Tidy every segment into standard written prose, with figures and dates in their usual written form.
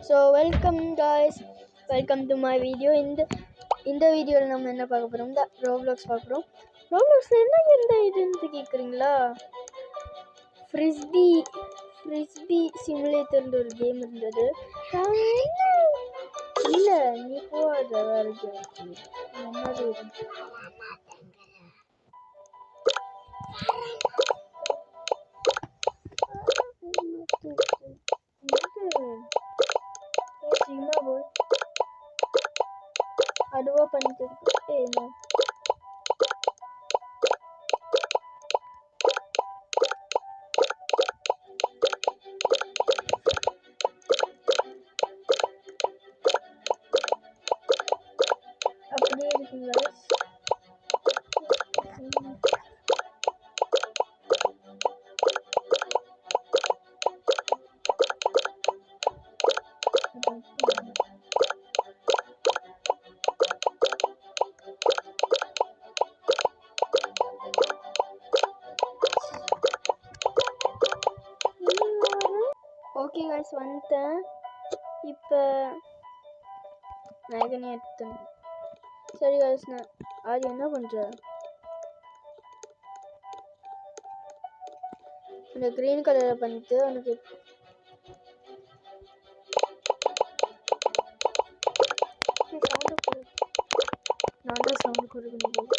So welcome guys, welcome to my video. இந்த வீடியோவில் நம்ம என்ன பார்க்க போகிறோம்? இந்த ரோப்ளாக்ஸ் பார்க்க போகிறோம். ரோப்ளாக்ஸில் என்ன இதுன்னு கேட்குறீங்களா? ஃப்ரிஸ்பி சிமுலேட்டர்ன்ற ஒரு கேம் இருந்தது. இல்லை நீ போகாத, வேறு கேம் என்னது சும்மா போய் அதுவா பண்ணிட்டு இருக்கு. அப்படியே இருக்குங்க. ஓகே காய்ஸ், வந்துட்டேன். இப்போ நான் எடுத்தேன். சரி காய்ஸ், நான் அது என்ன பண்ணுறேன், இந்த க்ரீன் கலரை பண்ணிட்டு உனக்கு நான் தான் சவுண்டு கொடுக்கணும்.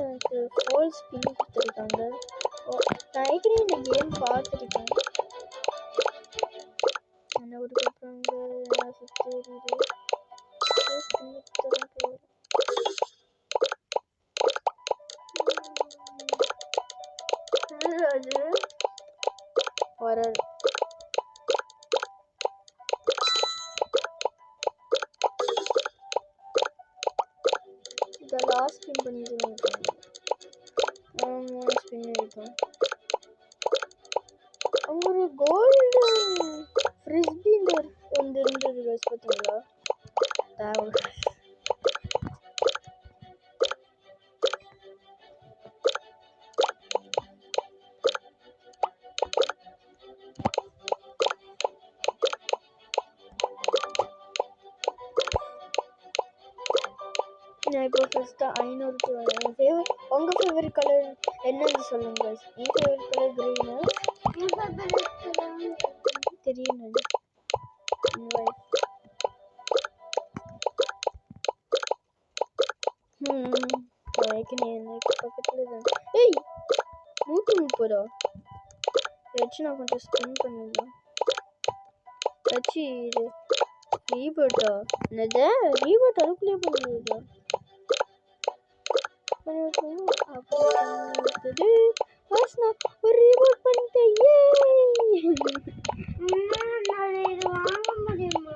எனக்கு ஹோல் ஸ்பின் கொடுத்துருக்காங்க. நான் ஏற்கனவே இந்த கேம் பார்த்துருக்கேன். என்ன கொடுக்குறாங்க அது வராது. லாஸ்ட் ஸ்பின் பண்ணிட்டு ஸ்பின் இருக்கும். அங்கே ஒரு கோல்டு ஃப்ரிஸ்பின்னு ஒன்று இருந்தது கைஸ், பார்த்தீங்களா? தேவை நான் இப்போ ஃபஸ்ட்டு 500க்கு வரேன். உங்கள் ஃபேவரட் கலர் என்னன்னு சொல்லுங்க. என் ஃபேவரட் கலர் க்ரீனு. தெரியும் எனக்கு பக்கத்தில் தான். ஏய் 130 வச்சு நான் கொஞ்சம் ஸ்பின் பண்ணிடலாம். வச்சு இது ரீபோட்டா? என்னது ரீபோட்? அதுக்குள்ளேயே பண்ணிடுதா? ஒரு ரீபோட் பண்ணிட்டேன். இது வாங்க முடியுமா?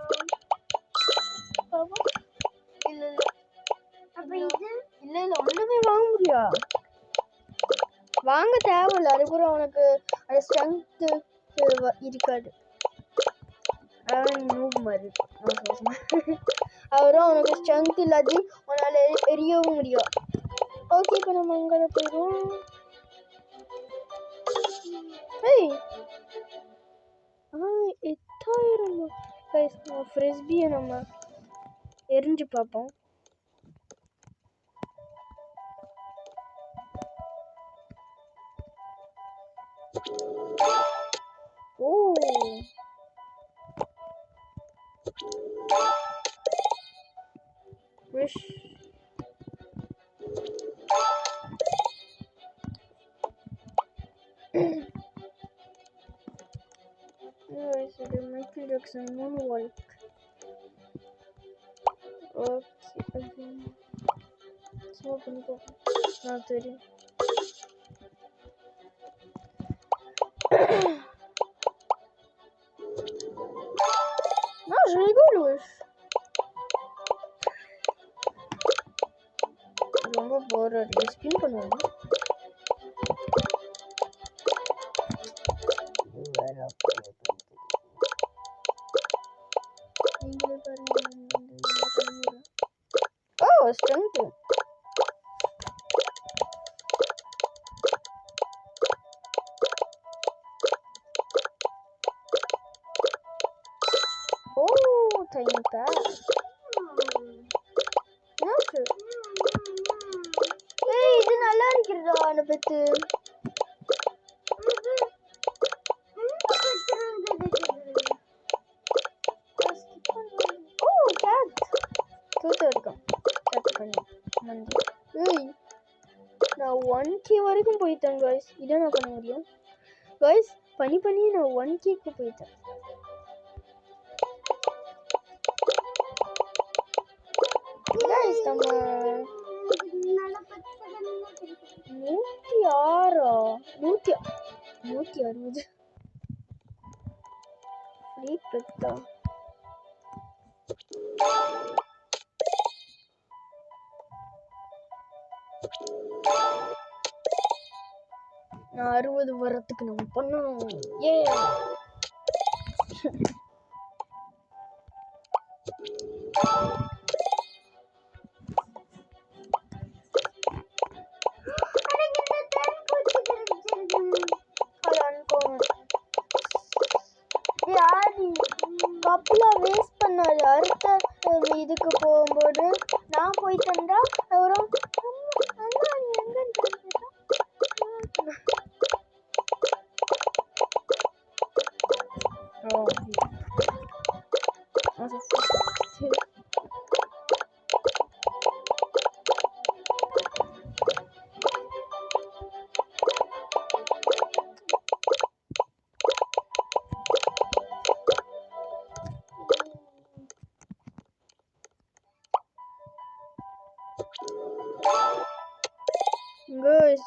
இல்ல ஒண்ணுமே வாங்க முடியா? வாங்க தேவையில்ல. அதுக்கப்புறம் உனக்கு அது ஸ்ட்ரென்த் இருக்காது. நூப் மாதிரி அவரும் உனக்கு ஸ்ட்ரென்த் இல்லாது உன்னால எரியவும் முடியும். ஓகே, இப்போ நம்ம அங்கே போயிடுவோம். ஏய் 8000 ஃப்ரிஸ்பியை நம்ம எரிஞ்சு பார்ப்போம். ஓ wish இது மைக்கேல் ஜாக்சன் moonwalk. ஓகே, சும்மா பண்ணி பார்ப்போம். தெரியும். Non, je rigole, wesh. ரொம்ப போர் அடிக்குது. ஸ்பின் பண்ணுவோம். டைம் இப்போ ஏய் இது நல்லா இருக்கிறதா அந்த பெத்து ஓ கேட் தூத்து வரைக்கும் கட் பண்ணி வந்து ஏய் நான் 1K வரைக்கும் போயிட்டேன் காய்ஸ் இதை நான் பண்ண முடியும் காய்ஸ் பண்ணி நான் 1Kக்கு போயிட்டேன் காய்ஸ் நம்ம 160 ஃப்ரீ பெத்தா நான் 60 வரத்துக்கு நம்ம பண்ணணும் ஏ கப்பில் வேஸ்ட் பண்ணாது அடுத்த இதுக்கு போகும்போது நான் போய் தந்தா அவரும்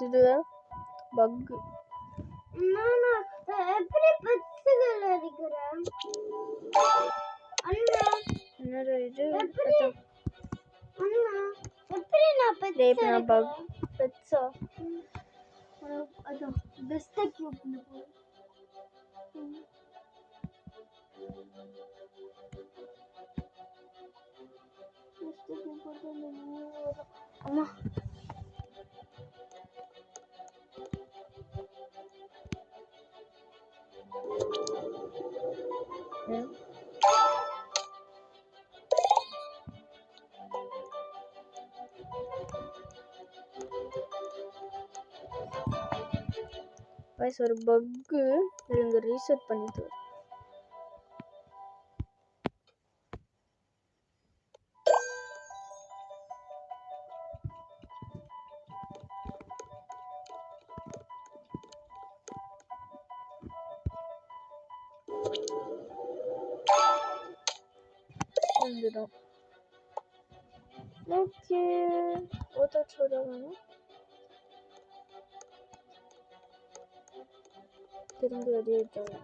இது பக் எப்படி பத்துகள் அடிக்கிறேன் அண்ணா என்னடா இது எப்படி அண்ணா எப்படி நான் பக் பெட்ஸா அதான் பெஸ்ட் கியூப்ல போ அம்மா ஒரு பக்கு இங்க ரீசெட் பண்ணிட்டு வந்துடும் ஓகே ஓட்ட சொல்லுவாங்க திரும்பி வெளியிட்டாங்க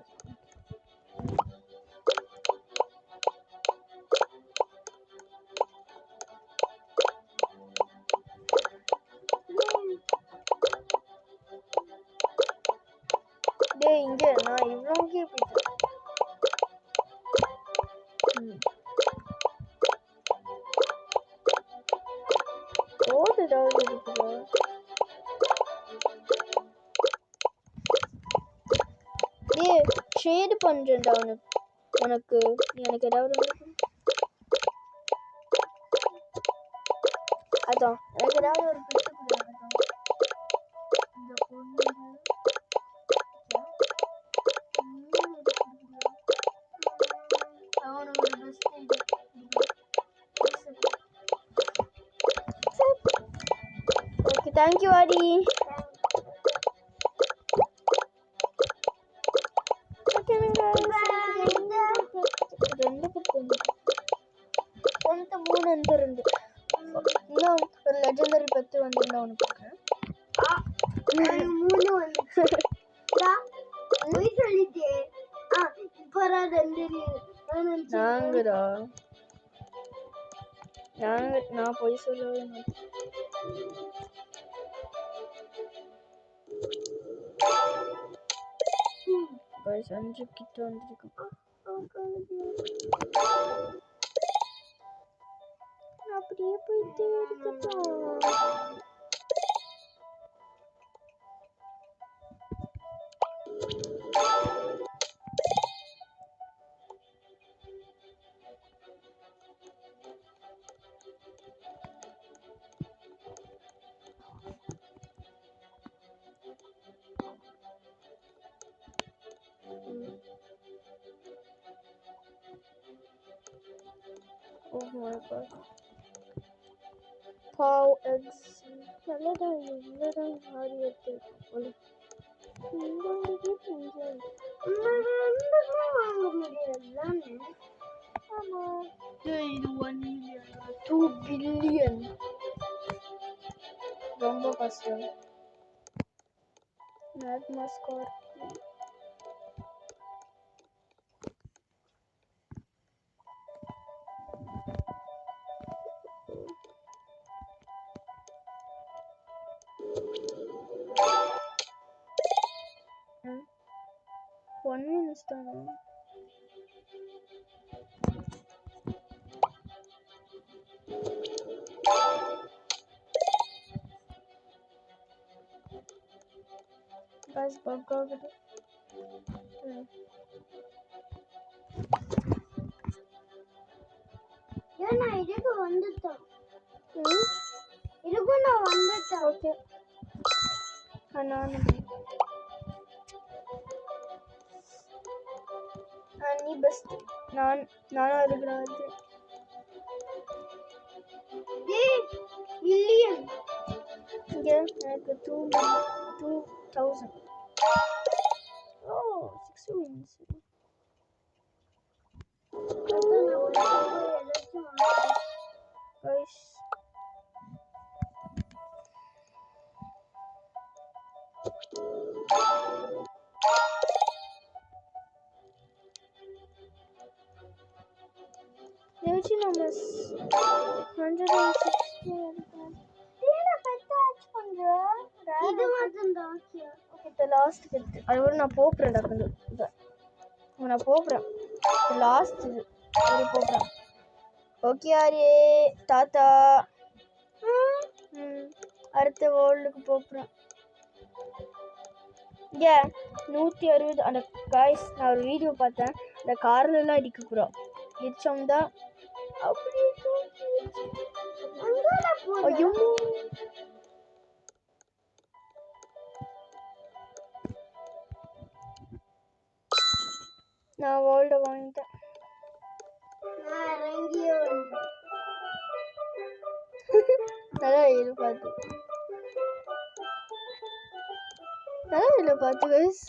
டேய் இங்க நான் இவ்வளோக்கே போயிட்டேன் ஓடுடா இருக்குதா ஏய் ஷேட் பண்றேன்டா உனக்கு எனக்கு ஏதாவது அதான் எனக்கு ஏதாவது ஒரு பிட்டு கொடுங்க இந்த பொண்ணு அவனோட பெஸ்ட் ஓகே தேங்க்யூ ஆடி ரெண்டு பத்து కొంత 3 ఎంత రెండు இன்னும் ஒரு லெஜெண்டரி பத்து வந்துருந்தா உனக்கு பார்க்குறேன் 3 வந்து போய் சொல்லிட்டே இப்போரா நாங்கடா நான் போய் சொல்லவே மாட்டேன் guys 5 கிட்ட வந்திருக்கோம் அப்படியே போயிட்டே இருக்கட்டும் Oh my god. Cow eggs. நல்லதான் இல்லதான் ஆரி எடுத்து வாங்க முடியாது. ஆமா இது 1 million 2 billion ரொம்ப கஷ்டம். மேக்மா ஸ்கோர் ஒன் மினிட்ஸ் தானே. guys bug ஆகுது. ஏன்னா இதுக்கு வந்துட்டோம். இதுக்கு நான் வந்துட்டேன். ஓகே நீ பெஸ்ட். நானும் இருக்கிறேன். மில்லியன் இங்க எனக்கு 2000. ஓ 6 wins. guys Nechi numbers 160 இது மட்டும் தான். ஓகே the last bit அதோட நான் போறேன் டக்குனு நான் போறேன் லாஸ்ட் இது ஒரு போறேன். ஓகே ஆரே தாத்தா அடுத்த வேர்ல்டுக்கு போறேன். இங்க 160 அந்த गाइस நான் ஒரு வீடியோ பார்த்தேன். அந்த கார்ல எல்லாம் அடிக்க போறோம். இச்சம்தா அப்படியே ஐயோ நான் வேர்ல்ட வாங்கிட்டேன். நான் இறங்கியே வந்தேன். நல்லா பார்த்து guys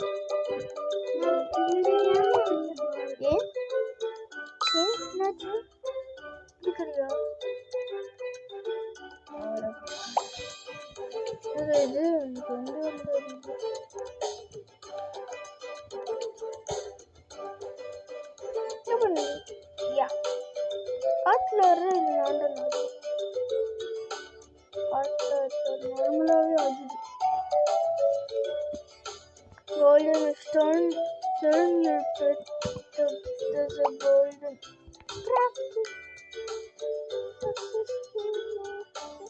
ஏன் என்னாச்சு இருக்கறியா இது எனக்கு வந்து என்ன பண்ணு யா காட்டுல வர்ற இது நாண்டல் காட்டுல நார்மலாவே ஆகுது. golden stone turn your pet there's a golden craft.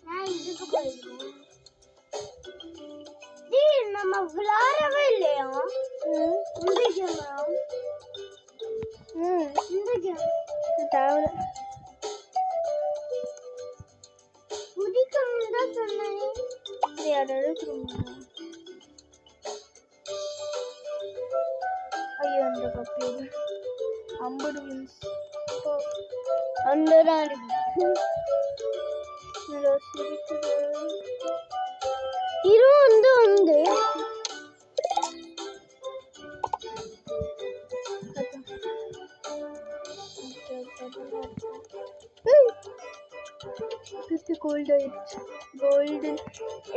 நான் இதுக்கு போயிருக்கேன். நம்ம விளையாடவே இல்லையா இந்த கேம்? இந்த கேம் தேவை புடிக்கும் தான் சொன்னேன். இது யாராவது ஐயோ அந்த பப்பி 50 wins அந்த தான் இருக்கு. இது வந்து கோல்டு ஆயிடுச்சு. கோல்டன்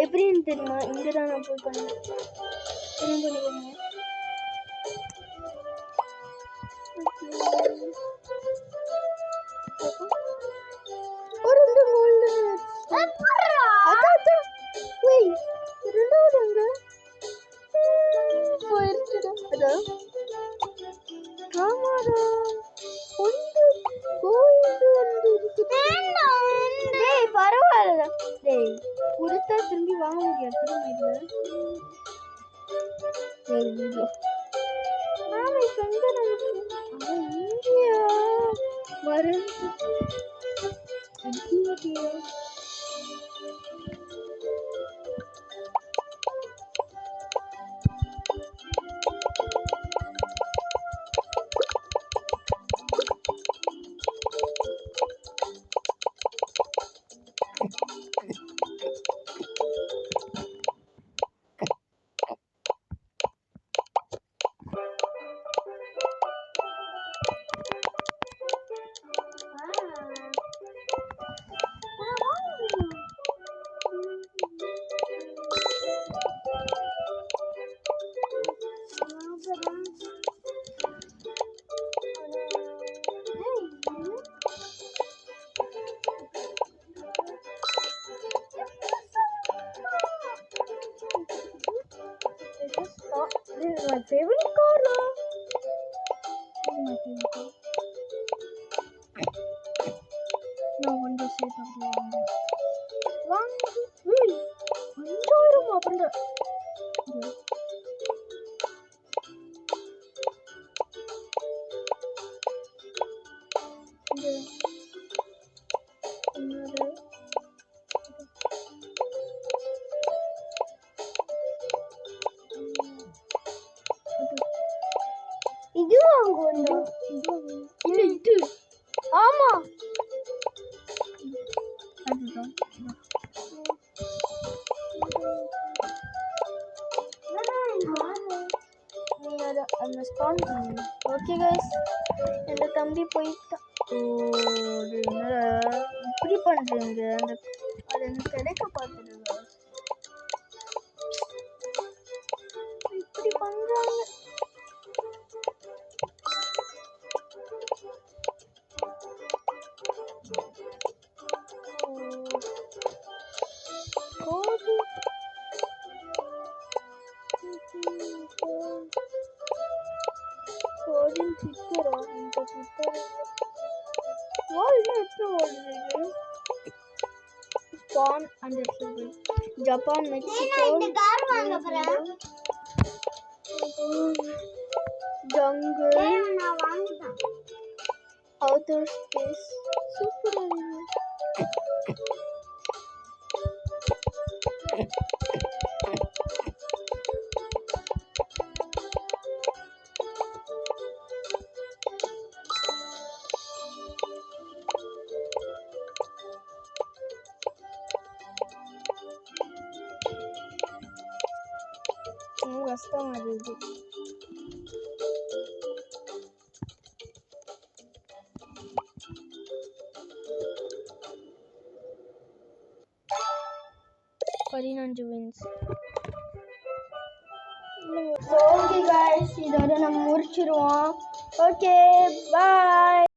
எப்படின்னு தெரியுமா? இங்கே தான் நான் போய் பண்ணேன். என்ன பண்ணிக்கோங்க ஒரு 2 கோல்டு போயிருச்சுடா. அதான் ஆமாடா ஒன்று கோல்டு வந்து இருக்குது. டேய் பரவாயில்ல டேய் கொடுத்தா திரும்பி வாங்க முடியாது. திரும்பி இல்லை நாளை சங்கரன் அவன் இந்தியா வரும் India This is my favorite car. This is my favorite car. No wonder set of the wonder. One, hey, enjoy the இது வாங்குவோம்டா. இல்ல இது ஆமா அதுதான் நீ அதை அந்த ஸ்பான் பண்ணு. ஓகே கைஸ், இந்த தம்பி போயிட்டான். ஓ அது என்னடா இப்படி பண்றீங்க? அந்த அது எனக்கு கிடைக்க பார்த்துடுங்க. இப்படி பண்றாங்க. கோடு கோடின் ட்விட்டரா? இந்த ட்விட்டர் வால்ல எப்படி ஓடுது? ஸ்பான் அண்ட் ஜப்பான், மெக்சிகோ, இந்த கார் வாங்க போறேன். ஜங்கிள், நான் வாங்கிட்டேன். Outer space. சூப்பரா இருக்கு. கஷ்டமா இருக்கு. பதினஞ்சு வின்ஸ். ஓகே गाइस, இதோட நம்ம முடிச்சிருவோம். Okay bye.